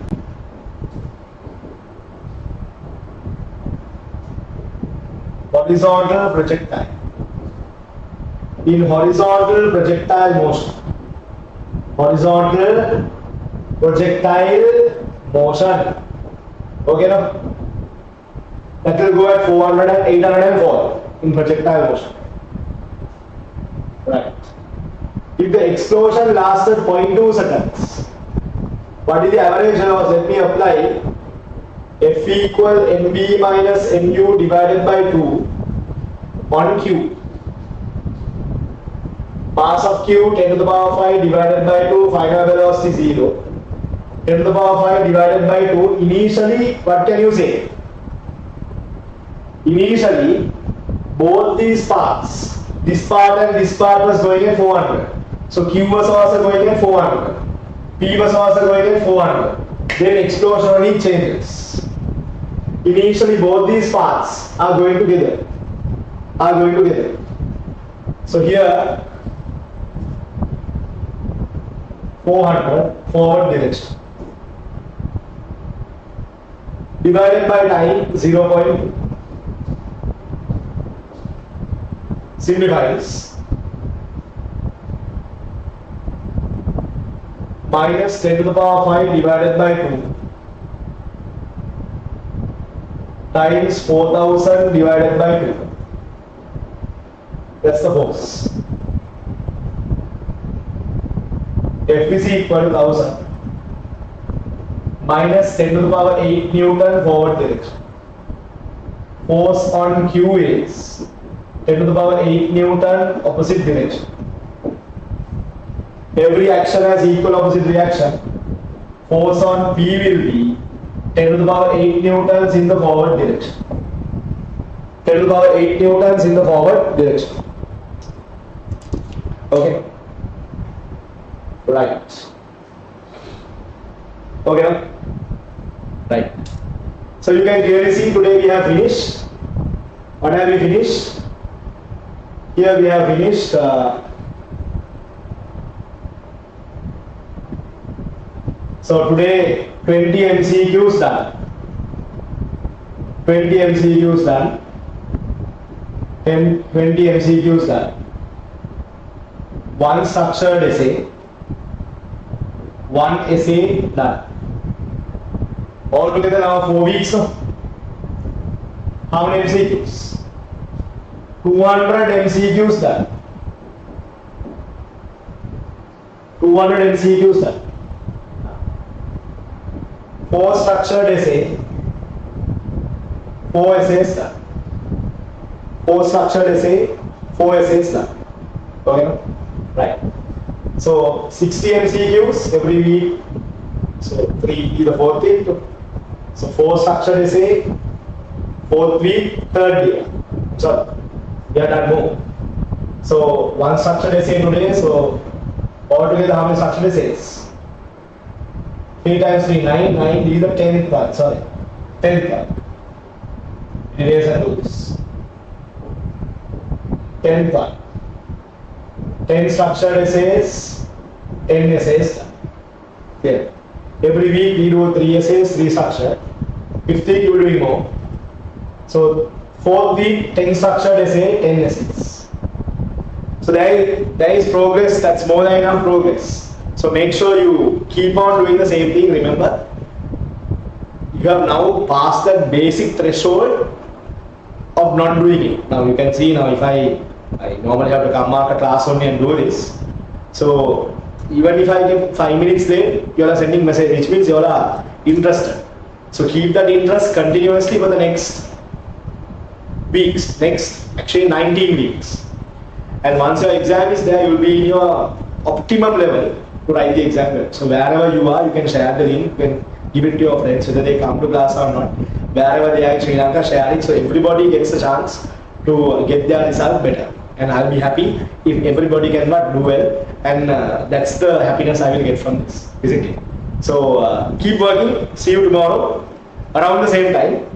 Horizontal projectile. In horizontal projectile motion. Horizontal projectile motion. Okay now? That will go at 400 and 800 and fall in projectile motion. Right. If the explosion lasted 0.2 seconds, what is the average velocity? Let me apply F equal NB minus NU divided by 2 on Q. Mass of Q 10 to the power 5 divided by 2, final velocity 0. 10 to the power 5 divided by 2. Initially, what can you say? Initially, both these parts, this part and this part was going at 400. So Q was also going at 400. P was also going at 400. Then explosion only changes. Initially, both these parts are going together. So here, 400 forward direction. Divided by time 0.2. Simplifies. Minus 10 to the power 5 divided by 2 times 4000 divided by 2. That's the force. F is equal to 1000 minus 10 to the power 8 Newton forward direction. Force on Q is 10 to the power 8 Newton opposite direction. Every action has equal opposite reaction. Force on P will be 10 to the power 8 Newtons in the forward direction. 10 to the power 8 Newtons in the forward direction. Okay. Right. Okay now? Right. So you can clearly see today we have finished. What have we finished? Here we have finished so today 20 MCQs done. 20 MCQs done. 10, 20 MCQs done. One structured essay. One essay done. Altogether now 4 weeks. How many MCQs? 200 MCQs done. 200 MCQs done. 4 structured essay. 4 essays done. 4 structured essay, 4 essays done. Okay? Right. So 60 MCQs every week. So 3 the 4th week. So 4 structured essay, 4th week, 3rd year. So we have done more. So 1 structured essay today. So altogether how many structured essays? 3 times 3, 9. 9. These are 10th one. Sorry, 10th one. Erase and do this. 10th one. 10 structured essays, 10 essays done. Yeah. Every week we do 3 essays, 3 structured. 5th week you will do more. So 4th week 10 structured essay, 10 essays. So there is progress. That's more than enough progress. So make sure you keep on doing the same thing. Remember, you have now passed that basic threshold of not doing it. Now you can see now if I normally have to come after class only and do this. So even if I get 5 minutes late, you are sending message, which means you are interested. So keep that interest continuously for the next weeks, next actually 19 weeks. And once your exam is there, you will be in your optimum level to write the exam. So wherever you are, you can share the link, you can give it to your friends, whether they come to class or not. Wherever they are in Sri Lanka, share it so everybody gets a chance to get their result better. And I'll be happy if everybody can do well, and that's the happiness I will get from this, isn't it? So keep working. See you tomorrow around the same time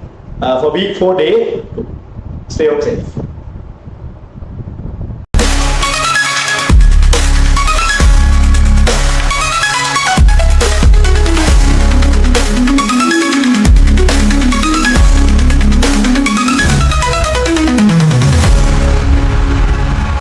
for week 4 day. Stay home safe.